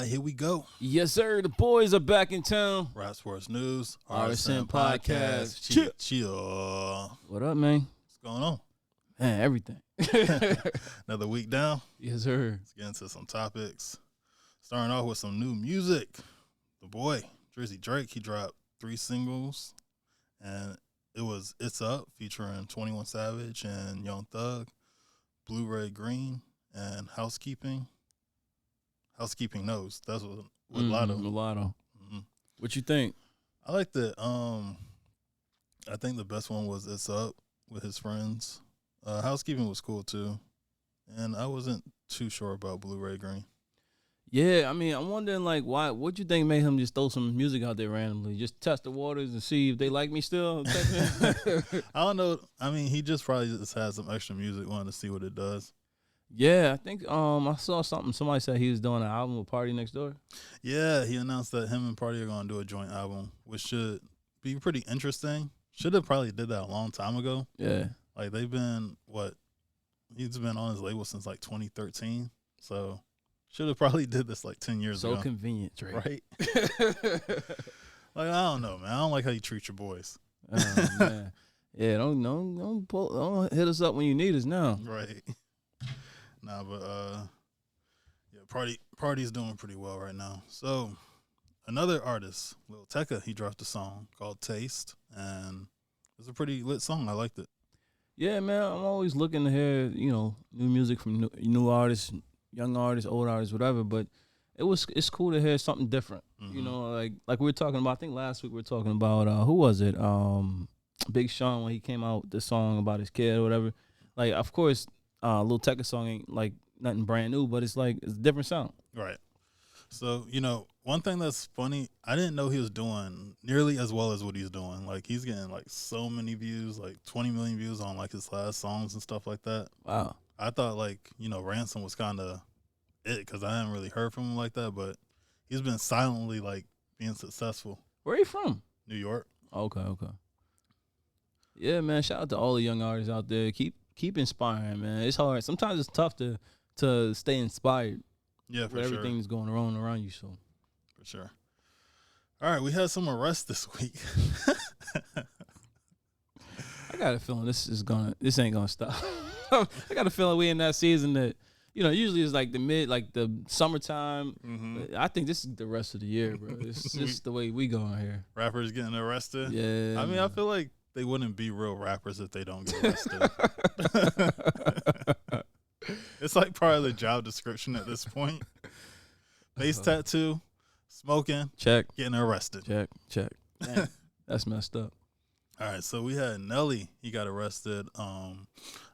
Here we go. Yes, sir. The boys are back in town. Rap Sports News, RSN Podcast. Chill. What up, man? What's going on? Man, everything. Another week down. Yes, sir. Let's get into some topics. Starting off with some new music. The boy, Drizzy Drake, he dropped 3 singles. And it was It's Up, featuring 21 Savage and Young Thug, Blue, Red, Green, and Housekeeping. Housekeeping Knows. That's what Mulatto. Mulatto. Mm-hmm. What you think? I liked it. I think the best one was It's Up with his friends. Housekeeping was cool too. And I wasn't too sure about Blue, Red, Green. Yeah, I mean, I'm wondering, like, what you think made him just throw some music out there randomly? Just test the waters and see if they like me still? I don't know. I mean, he just probably just had some extra music, wanted to see what it does. Yeah, I think I saw something. Somebody said he was doing an album with Party Next Door. Yeah, he announced that him and Party are going to do a joint album, which should be pretty interesting. Should have probably did that a long time ago. Yeah. Like, they've been, he's been on his label since, 2013. So, should have probably did this, 10 years ago. So convenient, Drake. Right? I don't know, man. I don't like how you treat your boys. Oh, man. Yeah, don't hit us up when you need us now. Right. Nah, but yeah, Party's doing pretty well right now. So another artist, Lil Tecca, he dropped a song called Taste, and it's a pretty lit song. I liked it. Yeah, man, I'm always looking to hear, new music from new artists, young artists, old artists, whatever. But it's cool to hear something different. Mm-hmm. Like we were talking about. I think last week we were talking about who was it? Big Sean, when he came out with the song about his kid or whatever. Like, of course. Lil Tecca song ain't nothing brand new, but it's a different sound. Right. So, one thing that's funny, I didn't know he was doing nearly as well as what he's doing. Like, he's getting so many views, 20 million views on his last songs and stuff like that. Wow. I thought Ransom was kind of it because I haven't really heard from him like that, but he's been silently being successful. Where are you from? New York. Okay. Yeah, man. Shout out to all the young artists out there. Keep inspiring, man. It's hard. Sometimes it's tough to stay inspired. Yeah, for with sure. everything that's going on around you. So, for sure. All right, we had some arrests this week. I got a feeling this ain't gonna stop. I got a feeling we in that season that usually it's the summertime. Mm-hmm. I think this is the rest of the year, bro. It's just the way we going here. Rappers getting arrested. Yeah. I mean, I feel like they wouldn't be real rappers if they don't get arrested. It's part of the job description at this point. Face tattoo, smoking, check, getting arrested. Check. Damn, that's messed up. All right, so we had Nelly. He got arrested. I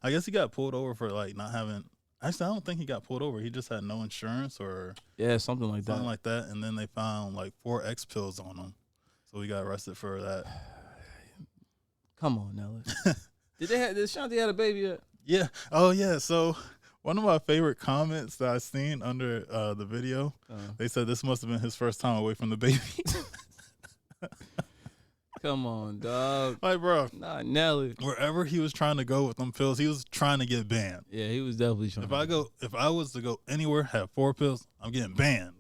guess he got pulled over for not having. Actually, I don't think he got pulled over. He just had no insurance or something like that. And then they found 4 X pills on him, so he got arrested for that. Come on, Nelly. Did Shanti had a baby yet? Yeah. Oh, yeah. So one of my favorite comments that I seen under the video, they said this must have been his first time away from the baby. Come on, dog. Bro. Nah, Nelly. Wherever he was trying to go with them pills, he was trying to get banned. Yeah, he was definitely trying. If I was to go anywhere, have 4 pills, I'm getting banned.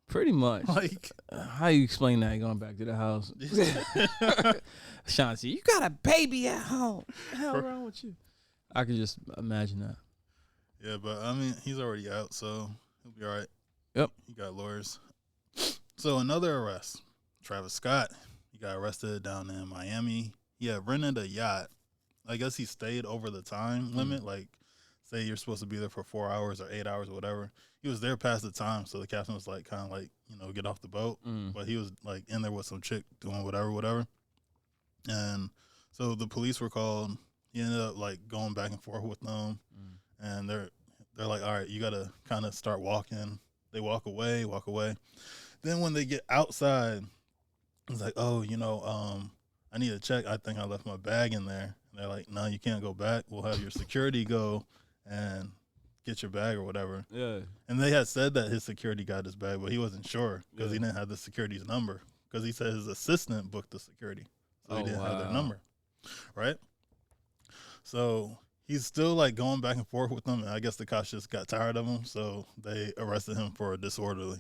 Pretty much. How you explain that going back to the house? Shanti, you got a baby at home. What the hell wrong with you? I could just imagine that. Yeah, but I mean, he's already out, so he'll be all right. Yep. He got lawyers. So another arrest. Travis Scott, he got arrested down in Miami. He had rented a yacht. I guess he stayed over the time limit. Say you're supposed to be there for 4 hours or 8 hours or whatever. He was there past the time, so the captain was get off the boat. But he was in there with some chick doing whatever. And so the police were called. He ended up going back and forth with them, and they're like, all right, you gotta kind of start walking. They walk away. Then when they get outside, it's like, oh, I need to check. I think I left my bag in there. And they're like, no, you can't go back. We'll have your security go and get your bag or whatever. Yeah. And they had said that his security got his bag, but he wasn't sure because he didn't have the security's number because he said his assistant booked the security. So he didn't have their number. Right? So he's still going back and forth with them. And I guess the cops just got tired of him. So they arrested him for a disorderly.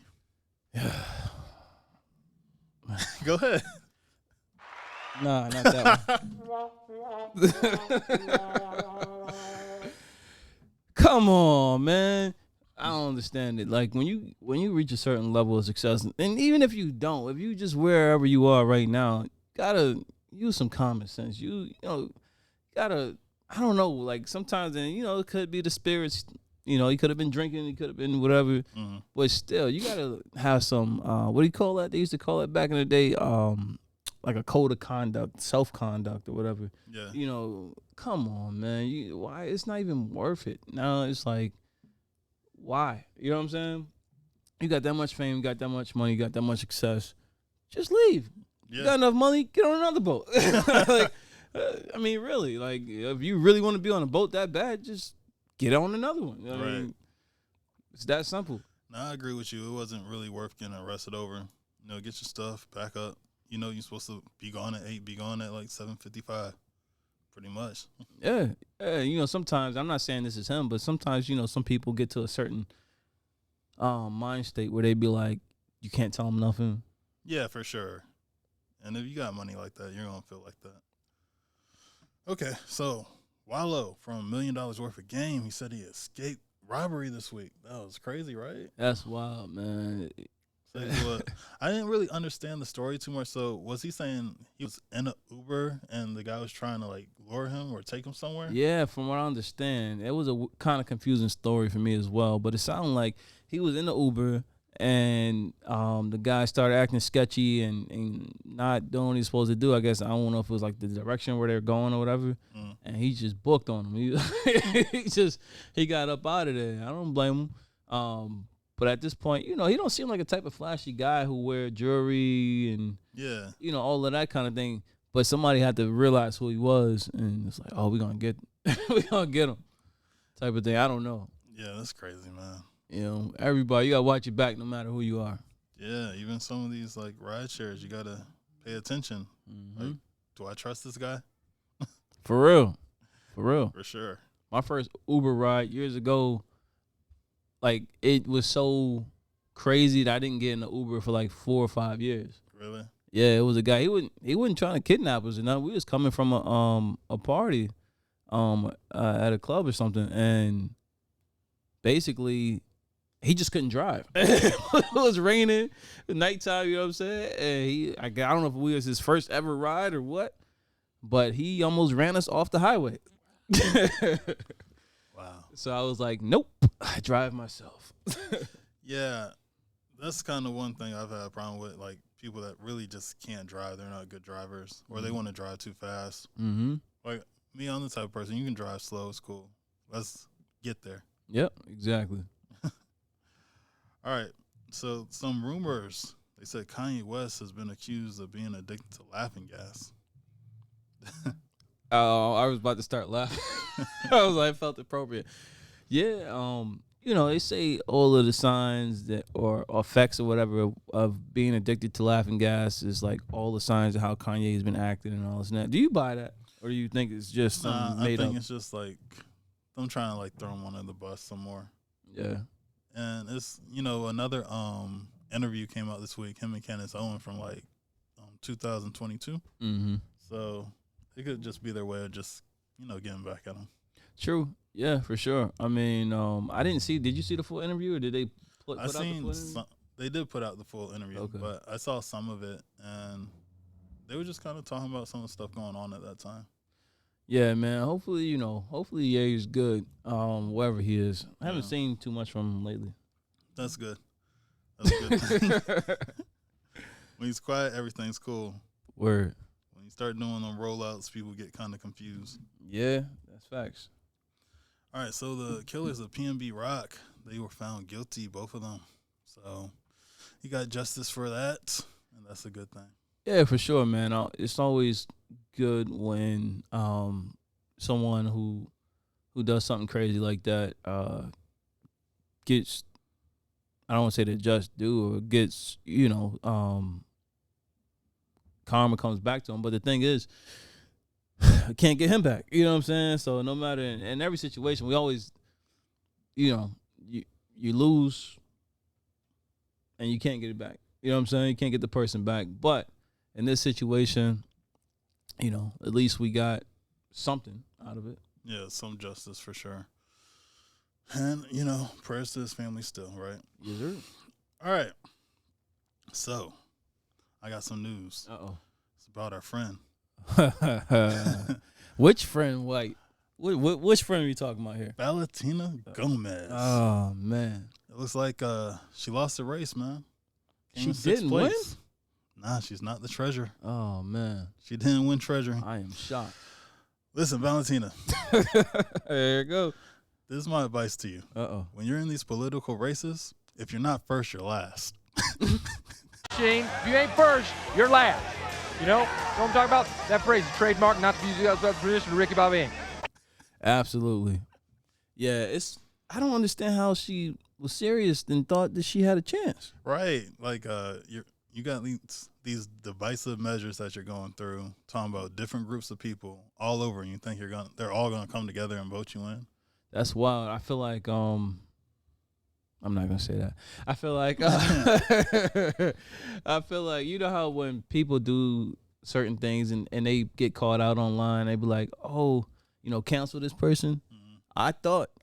Go ahead. Nah, not that one. Come on, man. I don't understand it. Like when you reach a certain level of success, and even if you don't, if you just wherever you are right now, gotta use some common sense. You know, gotta, I don't know, like sometimes, and it could be the spirits. He could have been drinking, he could have been whatever, but still, you gotta have some. What do you call that? They used to call it back in the day, like a code of conduct, self conduct, or whatever. Yeah. Come on, man. Why? It's not even worth it. Now it's like, why? You know what I'm saying? You got that much fame, you got that much money, you got that much success. Just leave. Yeah. You got enough money, get on another boat. Like, I mean, really, like, if you really want to be on a boat that bad, just get on another one. I mean, it's that simple. No, I agree with you. It wasn't really worth getting arrested over. Get your stuff, back up. You're supposed to be gone at 8, be gone at like 7:55, pretty much. Yeah. Sometimes, I'm not saying this is him, but sometimes, some people get to a certain mind state where they be like, you can't tell them nothing. Yeah, for sure. And if you got money like that, you're going to feel like that. Okay, so Wallow from $1 million worth of game, he said he escaped robbery this week. That was crazy, right? That's wild, man. I didn't really understand the story too much. So was he saying he was in an Uber and the guy was trying to like lure him or take him somewhere? Yeah, from what I understand, it was a kind of confusing story for me as well. But it sounded like he was in the Uber and the guy started acting sketchy and not doing what he's supposed to do. I guess I don't know if it was like the direction where they're going or whatever. And he just booked on him. He got up out of there. I don't blame him. But at this point, he don't seem like a type of flashy guy who wear jewelry and, all of that kind of thing. But somebody had to realize who he was, and it's like, oh, we're going to get him type of thing. I don't know. Yeah, that's crazy, man. Everybody, you got to watch your back no matter who you are. Yeah, even some of these, like, ride shares, you got to pay attention. Like, do I trust this guy? For real. For sure. My first Uber ride years ago, like, it was so crazy that I didn't get in the Uber for like 4 or 5 years. Really? Yeah, it was a guy. He wasn't trying to kidnap us or nothing. We was coming from a party, at a club or something, and basically he just couldn't drive. It was raining, nighttime. You know what I'm saying? And I don't know if we was his first ever ride or what, but he almost ran us off the highway. Wow. So I was like, nope, I drive myself. Yeah, that's kind of one thing I've had a problem with, like people that really just can't drive. They're not good drivers, or they want to drive too fast. Like me, I'm the type of person, you can drive slow, it's cool. Let's get there. Yep, exactly. All right, so some rumors. They said Kanye West has been accused of being addicted to laughing gas. I was about to start laughing. I felt appropriate. Yeah, they say all of the signs that or effects or whatever of being addicted to laughing gas is like all the signs of how Kanye has been acting and all this and that. Do you buy that, or do you think it's just something made up? I think it's just like I'm trying to like throw him under the bus some more. Yeah, and it's another interview came out this week. Him and Candace Owen from like 2022. So it could just be their way of just getting back at him. True. Yeah, for sure. I mean, I didn't see. Did you see the full interview, or did they put I out the seen full interview? they did put out the full interview, but I saw some of it, and they were just kind of talking about some of the stuff going on at that time. Yeah, man. Hopefully, Ye is good, wherever he is. I haven't seen too much from him lately. That's good. That's good. When he's quiet, everything's cool. Word. When you start doing them rollouts, people get kind of confused. Yeah, that's facts. All right, so the killers of PNB Rock, they were found guilty, both of them. So he got justice for that, and that's a good thing. Yeah, for sure, man. It's always good when someone who does something crazy like that gets, I don't want to say the just due, or gets, karma comes back to him. But the thing is, I can't get him back. You know what I'm saying? So no matter in every situation, we always, you lose and you can't get it back. You know what I'm saying? You can't get the person back. But in this situation, you know, at least we got something out of it. Yeah, some justice for sure. And, you know, prayers to his family still, right? Yes, sir. All right. So, I got some news. Uh-oh. It's about our friend. Which friend, White? Which friend are you talking about here? Valentina Gomez. Oh, man. It looks like she lost the race, man. She didn't win? Nah, she's not the treasure. Oh, man. She didn't win treasure. I am shocked. Listen, Valentina. There you go. This is my advice to you. Uh-oh. When you're in these political races, if you're not first, you're last. If you ain't first, you're last. You know what I'm talking about? That phrase is trademark, not to be used as a tradition of Ricky Bobby. Absolutely. Yeah, I don't understand how she was serious and thought that she had a chance. Right. Like you got these divisive measures that you're going through, talking about different groups of people all over, and you think they're all gonna come together and vote you in. That's wild. I feel like I'm not gonna say that. I feel like you know how when people do certain things and they get called out online, they be like, oh, you know, cancel this person. Mm-hmm. I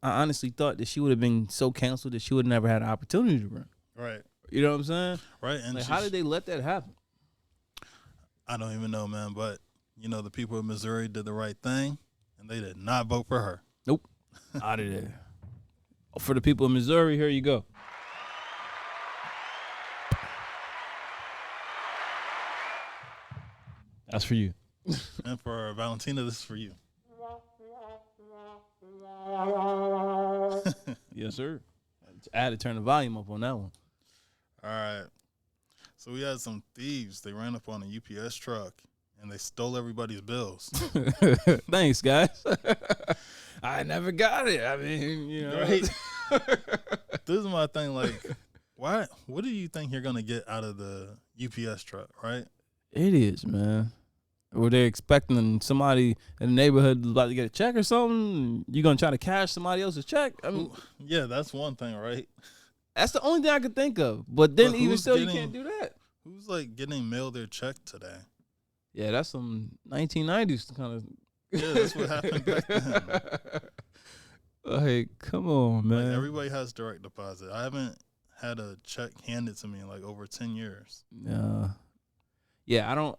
honestly thought that she would have been so canceled that she would have never had an opportunity to run. Right. You know what I'm saying? Right. And like, how did they let that happen? I don't even know, man. But you know, the people of Missouri did the right thing, and they did not vote for her. Nope. Out of there. For the people of Missouri, here you go. That's for you. And for Valentina, this is for you. Yes, sir. I had to turn the volume up on that one. All right. So we had some thieves. They ran up on a UPS truck, and they stole everybody's bills. Thanks, guys. I never got it. I mean, you know. Right? This is my thing. Like, what do you think you're going to get out of the UPS truck, right? It is, man. Were they expecting somebody in the neighborhood was about to get a check or something? You going to try to cash somebody else's check? I mean, yeah, that's one thing, right? That's the only thing I could think of. But then even still, you can't do that. Who's, like, getting mailed their check today? Yeah, that's some 1990s kind of. Yeah, that's what happened back then. Like, come on, man. Like, everybody has direct deposit. I haven't had a check handed to me in, like, over 10 years. Yeah, I don't.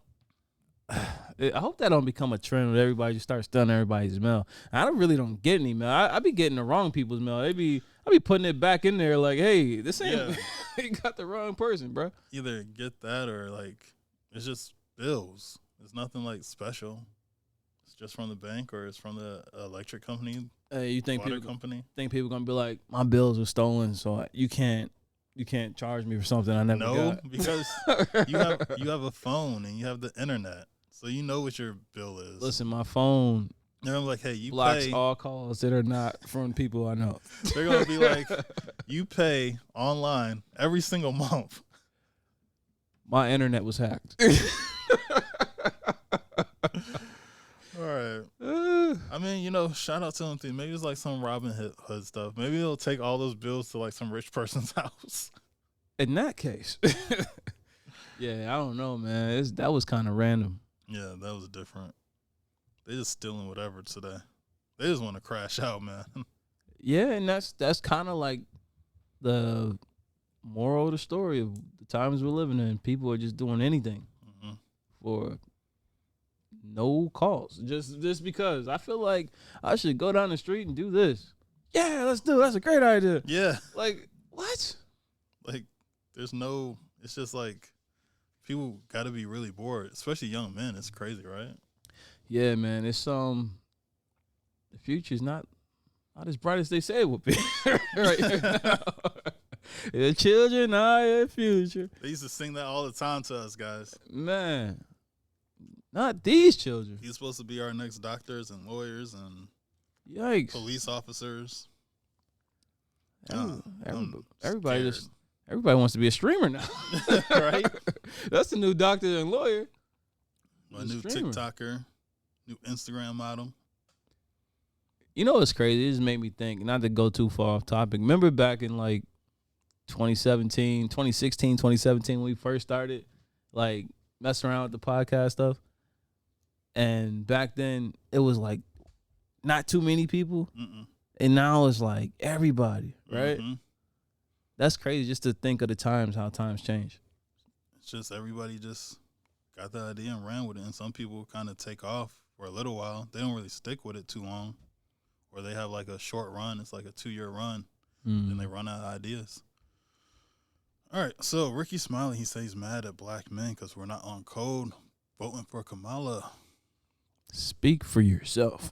I hope that don't become a trend where everybody just starts stealing everybody's mail. I really don't get any mail. I be getting the wrong people's mail. I be putting it back in there like, hey, this ain't. Yeah. You got the wrong person, bro. Either get that or like it's just bills. It's nothing like special. It's just from the bank or it's from the electric company. You think water company? Think people gonna be like, my bills were stolen, so you can't charge me for something I never got. No, because you have a phone and you have the internet. So you know what your bill is. Listen, my phone. And I'm like, hey, you blocks pay all calls that are not from people I know. They're gonna be like, you pay online every single month. My internet was hacked. All right. I mean, you know, shout out to them. Maybe it's like some Robin Hood stuff. Maybe they'll take all those bills to like some rich person's house. In that case. Yeah, I don't know, man. That was kind of random. Yeah, that was different. They just stealing whatever today. They just want to crash out, man. Yeah, and that's kind of like the moral of the story of the times we're living in. People are just doing anything for no cause. Just because. I feel like I should go down the street and do this. Yeah, let's do it. That's a great idea. Yeah. Like, what? Like, it's just like people got to be really bored, especially young men. It's crazy, right? Yeah, man. It's the future's not as bright as they say it would be. Right now. The children are your future. They used to sing that all the time to us, guys. Man, not these children. He's supposed to be our next doctors and lawyers and yikes, police officers. Everybody wants to be a streamer now, right? That's the new doctor and lawyer. A new streamer. TikToker, new Instagram model. You know what's crazy? It just made me think, not to go too far off topic. Remember back in like 2016, 2017 when we first started, like messing around with the podcast stuff. And back then it was like not too many people. And now it's like everybody, right? That's crazy just to think of the times, how times change. It's just everybody just got the idea and ran with it. And some people kind of take off for a little while. They don't really stick with it too long. Or they have like a short run. It's like a 2-year run. Then they run out of ideas. All right, so Ricky Smiley, he says he's mad at black men because we're not on code voting for Kamala. Speak for yourself.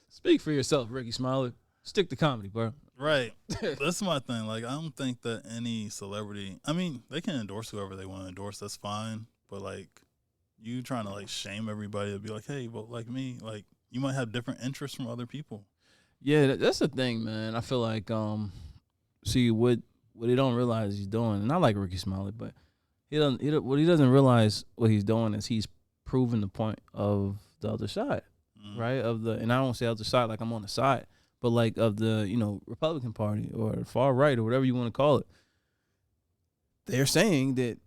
Speak for yourself, Ricky Smiley. Stick to comedy, bro. Right. That's my thing. Like, I don't think that any celebrity, I mean, they can endorse whoever they want to endorse. That's fine. But, like, you trying to, like, shame everybody to be like, hey, vote like me. Like, you might have different interests from other people. Yeah, that's the thing, man. I feel like, see, what he don't realize he's doing, and I like Ricky Smiley, but what he doesn't realize what he's doing is he's proving the point of the other side, right? And I don't say other side like I'm on the side, but like of the, Republican Party or far right or whatever you want to call it. They're saying that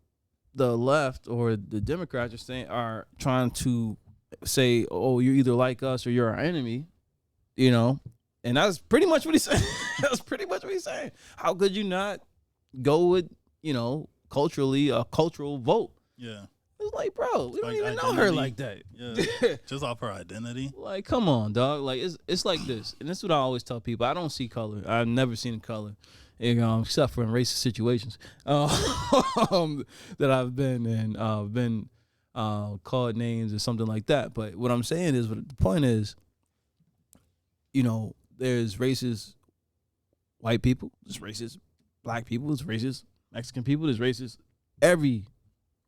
the left or the Democrats are trying to say, oh, you're either like us or you're our enemy, And that's pretty much what he's saying. That's pretty much what he's saying. How could you not go with, culturally, a cultural vote? Yeah. It's like, bro, we don't even know her like that. Yeah. Just off her identity. Like, come on, dog. Like, it's like this. And this is what I always tell people. I don't see color. I've never seen color, except for in racist situations that I've been in, called names or something like that. But what I'm saying is, the point is, there's racist white people, there's racist black people, there's racist Mexican people, there's racist. Every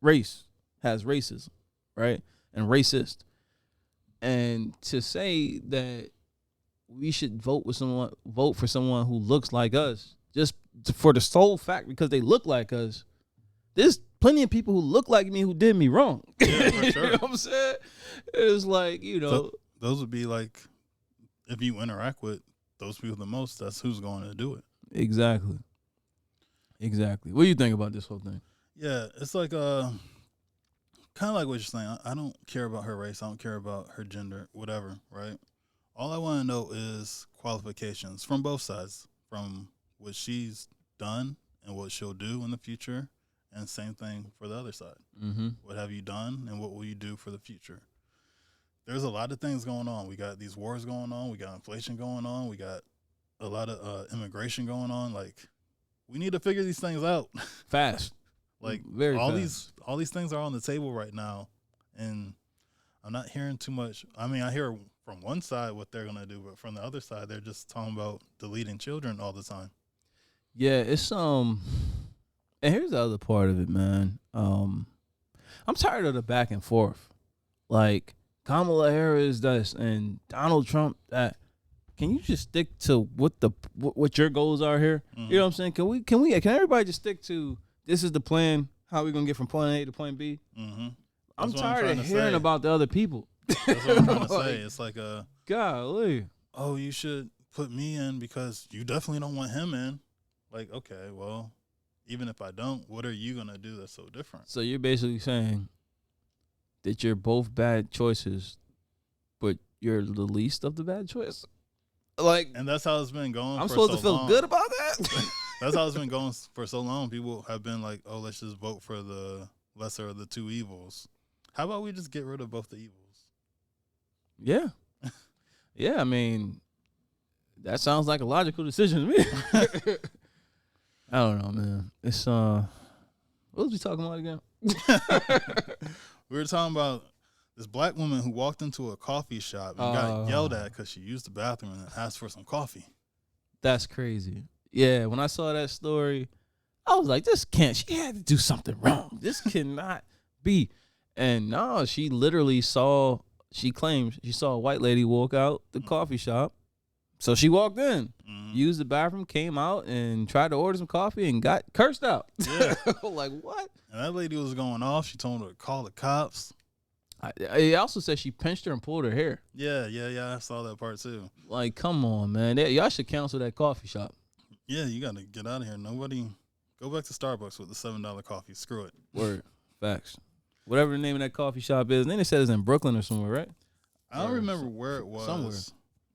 race has racism, right? And racist. And to say that we should vote for someone who looks like us just for the sole fact because they look like us, there's plenty of people who look like me who did me wrong. Yeah, for sure. You know what I'm saying? It's like, So those would be like, if you interact with those people the most, that's who's going to do it. Exactly. What do you think about this whole thing? Yeah, it's like kind of like what you're saying. I don't care about her race. I don't care about her gender, whatever, right? All I want to know is qualifications from both sides, from what she's done and what she'll do in the future, and same thing for the other side. What have you done and what will you do for the future? There's a lot of things going on. We got these wars going on. We got inflation going on. We got a lot of immigration going on. Like, we need to figure these things out fast. Like, very all fast. all these things are on the table right now, and I'm not hearing too much. I mean, I hear from one side what they're gonna do, but from the other side, they're just talking about deleting children all the time. Yeah, it's and here's the other part of it, man. I'm tired of the back and forth. Like, Kamala Harris this and Donald Trump that. Can you just stick to what your goals are here? You know what I'm saying? Can everybody just stick to this is the plan? How we gonna get from point A to point B? I'm tired of hearing about the other people. That's what I'm trying to say. It's like golly. Oh, you should put me in because you definitely don't want him in. Like, okay, well, even if I don't, what are you gonna do that's so different? So you're basically saying that you're both bad choices, but you're the least of the bad choice. Like, and that's how it's been going. I'm for supposed so to feel long. good about that. That's how it's been going for so long. People have been like, "Oh, let's just vote for the lesser of the two evils." How about we just get rid of both the evils? Yeah, yeah. I mean, that sounds like a logical decision to me. I don't know, man. It's what was we talking about again? We were talking about this black woman who walked into a coffee shop and got yelled at because she used the bathroom and asked for some coffee. That's crazy. Yeah, when I saw that story, I was like, she had to do something wrong. This cannot be. And no, she claims she saw a white lady walk out the coffee shop. So she walked in, used the bathroom, came out, and tried to order some coffee and got cursed out. Yeah. Like, what? And that lady was going off. She told her to call the cops. It also said she pinched her and pulled her hair. Yeah. I saw that part too. Like, come on, man. Y'all should cancel that coffee shop. Yeah, you got to get out of here. Nobody go back to Starbucks with the $7 coffee. Screw it. Word. Facts. Whatever the name of that coffee shop is. And then they said it's in Brooklyn or somewhere, right? I don't remember where it was. Somewhere.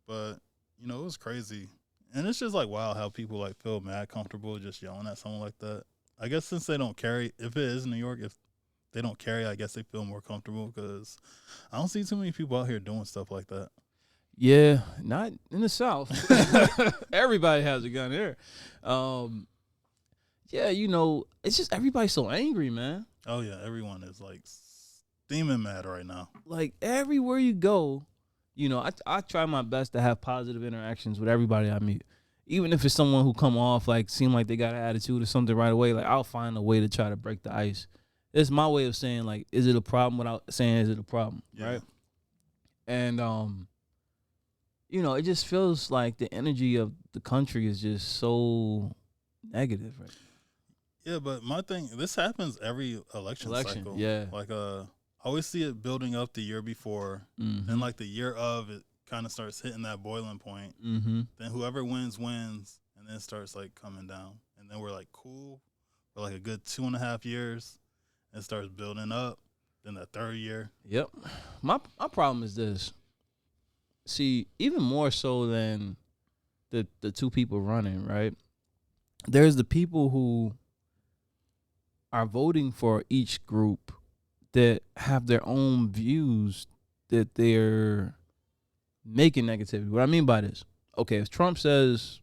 But, you know, it was crazy. And it's just like, wow, how people like feel mad comfortable just yelling at someone like that. I guess since they don't carry, if it is New York, if they don't carry, I guess they feel more comfortable because I don't see too many people out here doing stuff like that. Yeah, not in the South. Everybody has a gun here. Yeah, you know, it's just everybody's so angry, man. Oh, yeah, everyone is like steaming mad right now. Like everywhere you go, you know, I try my best to have positive interactions with everybody I meet. Even if it's someone who come off like seem like they got an attitude or something right away, like I'll find a way to try to break the ice. It's my way of saying like, is it a problem without saying is it a problem, right? And you know, it just feels like the energy of the country is just so negative, right? Yeah, but my thing, this happens every election cycle. Yeah. Like I always see it building up the year before, then like the year of it kind of starts hitting that boiling point. Then whoever wins, and then it starts like coming down. And then we're like cool for like a good 2.5 years. It starts building up. Then the third year. Yep. My problem is this. See, even more so than the two people running, right? There's the people who are voting for each group that have their own views that they're making negativity. What I mean by this, okay, if Trump says,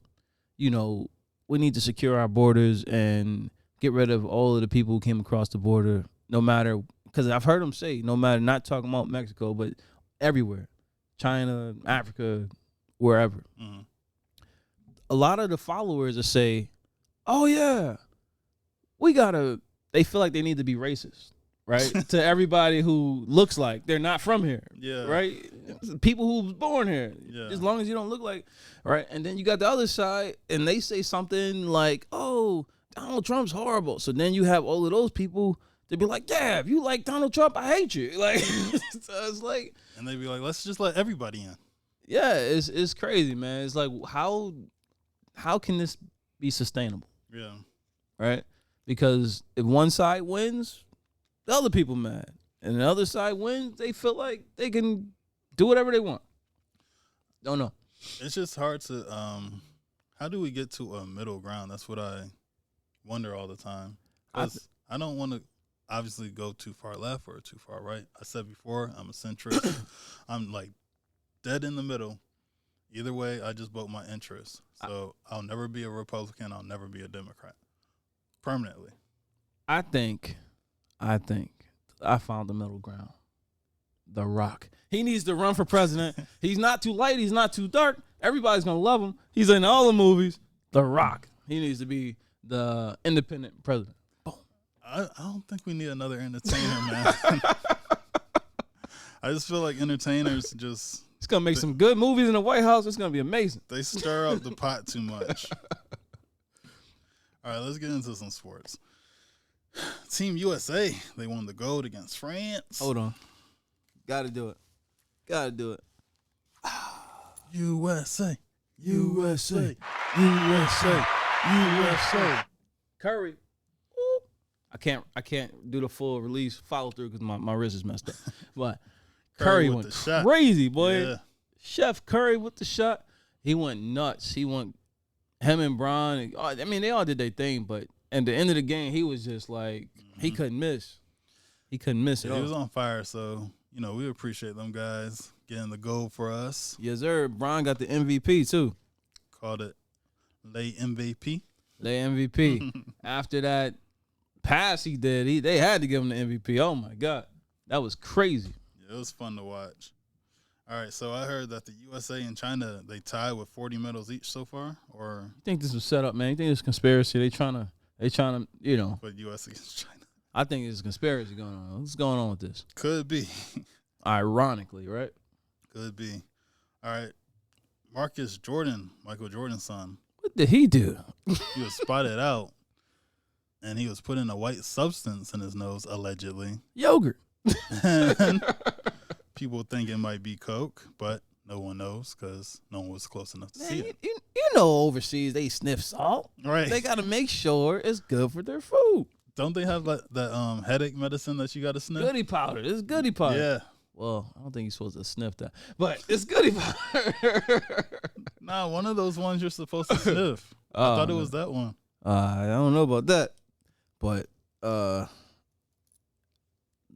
you know, we need to secure our borders and get rid of all of the people who came across the border, no matter, because I've heard him say, no matter, not talking about Mexico, but everywhere, China, Africa, wherever. A lot of the followers will say, oh yeah, they feel like they need to be racist, right? To everybody who looks like they're not from here, right? People who was born here, as long as you don't look like, right? And then you got the other side, and they say something like, oh, Donald Trump's horrible. So then you have all of those people to be like, yeah, if you like Donald Trump, I hate you. Like, so it's like, and they be like, let's just let everybody in. Yeah, it's crazy, man. It's like, how can this be sustainable? Yeah. Right? Because if one side wins, the other people mad. And the other side wins, they feel like they can do whatever they want. Don't know. It's just hard to, how do we get to a middle ground? That's what I wonder all the time. Because I don't want to obviously go too far left or too far right. I said before, I'm a centrist. I'm like dead in the middle. Either way, I just vote my interests. So I'll never be a Republican. I'll never be a Democrat. Permanently. I think I found the middle ground. The Rock. He needs to run for president. He's not too light. He's not too dark. Everybody's going to love him. He's in all the movies. The Rock. He needs to be the independent president. Boom. I don't think we need another entertainer, man. I just feel like entertainers just... It's going to make some good movies in the White House. It's going to be amazing. They stir up the pot too much. All right, let's get into some sports. Team USA, they won the gold against France. Hold on. Got to do it. USA. USA. USA. USA. Curry. Ooh. I can't do the full release follow through because my wrist is messed up. But Curry went crazy, boy. Yeah. Chef Curry with the shot. He went nuts. Him and Bron. I mean, they all did their thing, but at the end of the game, he was just like, he couldn't miss. He couldn't miss it. He was on fire, so, you know, we appreciate them guys getting the gold for us. Yes, sir. Bron got the MVP, too. Called it Lay MVP. Lay MVP. After that pass he did, they had to give him the MVP. Oh, my God. That was crazy. Yeah, it was fun to watch. All right, so I heard that the USA and China, they tied with 40 medals each so far, or? You think this was set up, man? You think it's conspiracy? They trying to, you know. But US against China. I think it's a conspiracy going on. What's going on with this? Could be. Ironically, right? Could be. All right. Marcus Jordan, Michael Jordan's son. What did he do? He was spotted out, and he was putting a white substance in his nose, allegedly. Yogurt. People think it might be Coke, but no one knows because no one was close enough to Man, see it. you know overseas they sniff salt. Right. They got to make sure it's good for their food. Don't they have that headache medicine that you got to sniff? Goody powder. It's goody powder. Yeah. Well, I don't think you're supposed to sniff that, but it's goody powder. Nah, one of those ones you're supposed to sniff. I Oh, thought it was that one. I don't know about that, but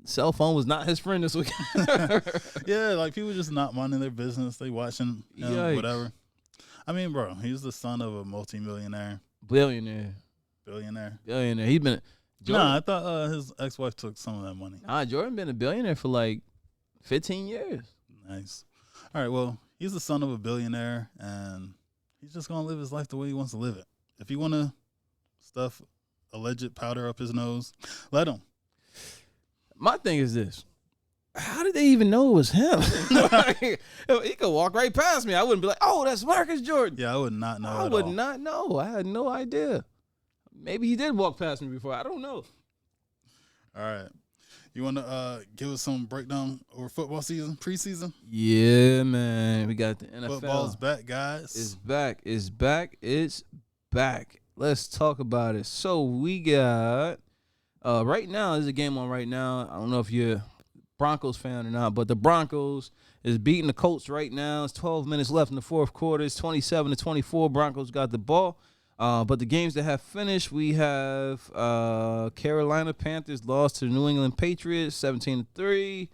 cell phone was not his friend this weekend. Yeah, like people just not minding their business. They watching Yikes. whatever. I mean, bro, he's the son of a multimillionaire, Billionaire. He's been. Jordan, Nah, I thought his ex-wife took some of that money. Jordan been a billionaire for like 15 years. Nice. All right, well, he's the son of a billionaire, and he's just going to live his life the way he wants to live it. If you want to stuff alleged powder up his nose, let him. My thing is this. How did they even know it was him? He could walk right past me. I wouldn't be like, oh, that's Markus Jordan. Yeah, I would not know I at would all. not know. I had no idea. Maybe he did walk past me before. I don't know. All right. You want to give us some breakdown over football season, preseason? Yeah, man. We got the NFL. Football's back, guys. It's back. It's back. It's back. Let's talk about it. So we got right now, there's a game on right now. I don't know if you're a Broncos fan or not, but the Broncos is beating the Colts right now. It's 12 minutes left in the fourth quarter. It's 27-24. Broncos got the ball. But the games that have finished, we have Carolina Panthers lost to the New England Patriots 17-3.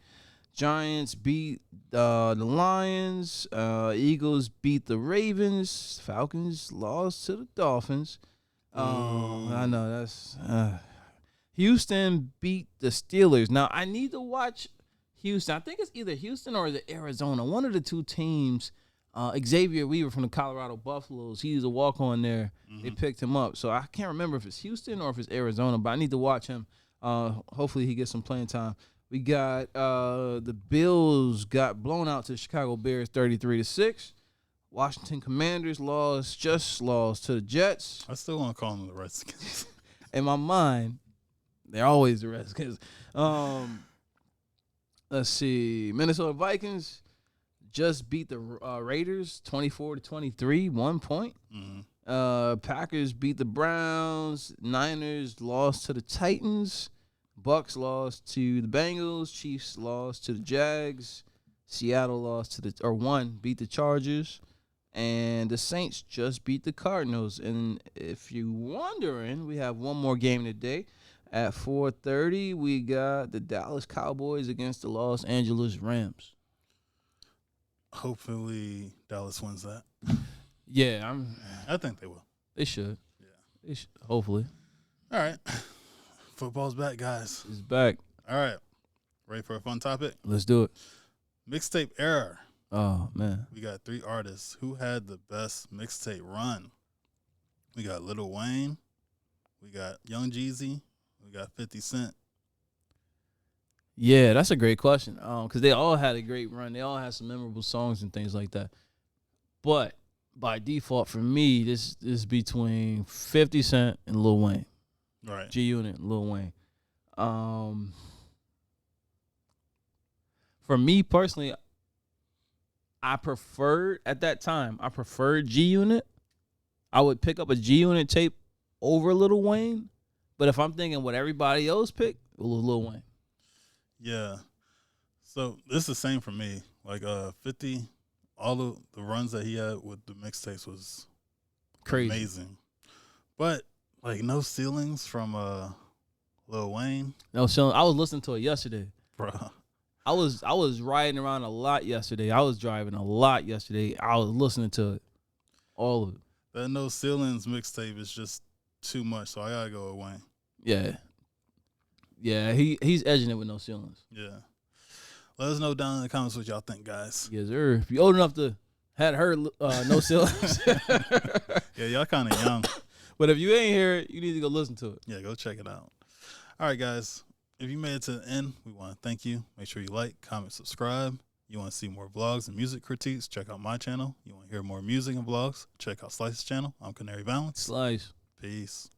Giants beat the Lions. Eagles beat the Ravens. Falcons lost to the Dolphins. I know that's Houston beat the Steelers. Now I need to watch Houston. I think it's either Houston or the Arizona. One of the two teams. Xavier Weaver from the Colorado Buffaloes. He's a walk-on there. Mm-hmm. They picked him up. So I can't remember if it's Houston or if it's Arizona, but I need to watch him. Hopefully he gets some playing time. We got the Bills got blown out to the Chicago Bears 33-6. Washington Commanders lost to the Jets. I still want to call them the Redskins. In my mind, they're always the Redskins. Let's see. Minnesota Vikings just beat the Raiders 24-23, 1 point. Mm-hmm. Packers beat the Browns. Niners lost to the Titans. Bucks lost to the Bengals. Chiefs lost to the Jags. Seattle beat the Chargers. And the Saints just beat the Cardinals. And if you're wondering, we have one more game today. At 4:30, we got the Dallas Cowboys against the Los Angeles Rams. Hopefully Dallas wins that. Yeah, I think they will. They should. Yeah. They should, hopefully. All right. Football's back, guys. It's back. All right. Ready for a fun topic? Let's do it. Mixtape era. Oh, man. We got 3 artists who had the best mixtape run. We got Lil Wayne. We got Young Jeezy. We got 50 Cent. Yeah, that's a great question. Because they all had a great run. They all had some memorable songs and things like that. But by default, for me, this is between 50 Cent and Lil Wayne. Right. G-Unit and Lil Wayne. For me personally, I preferred G-Unit. I would pick up a G-Unit tape over Lil Wayne. But if I'm thinking what everybody else picked, it was Lil Wayne. Yeah. So this is the same for me. Like 50, all of the runs that he had with the mixtapes was crazy, amazing. But like No Ceilings from Lil Wayne. No Ceilings. I was listening to it yesterday, bro. I was riding around a lot yesterday. I was driving a lot yesterday. I was listening to it, all of it. That No Ceilings mixtape is just too much, so I gotta go with Wayne. Yeah, he's edging it with No Ceilings. Yeah. Let us know down in the comments what y'all think, guys. Yes, sir. If you're old enough to had heard No Ceilings. Yeah, y'all kind of young. But if you ain't hear it, you need to go listen to it. Yeah, go check it out. All right, guys. If you made it to the end, we want to thank you. Make sure you like, comment, subscribe. You want to see more vlogs and music critiques, check out my channel. You want to hear more music and vlogs, check out Slyce's channel. I'm Canary Valens. Slyce. Peace.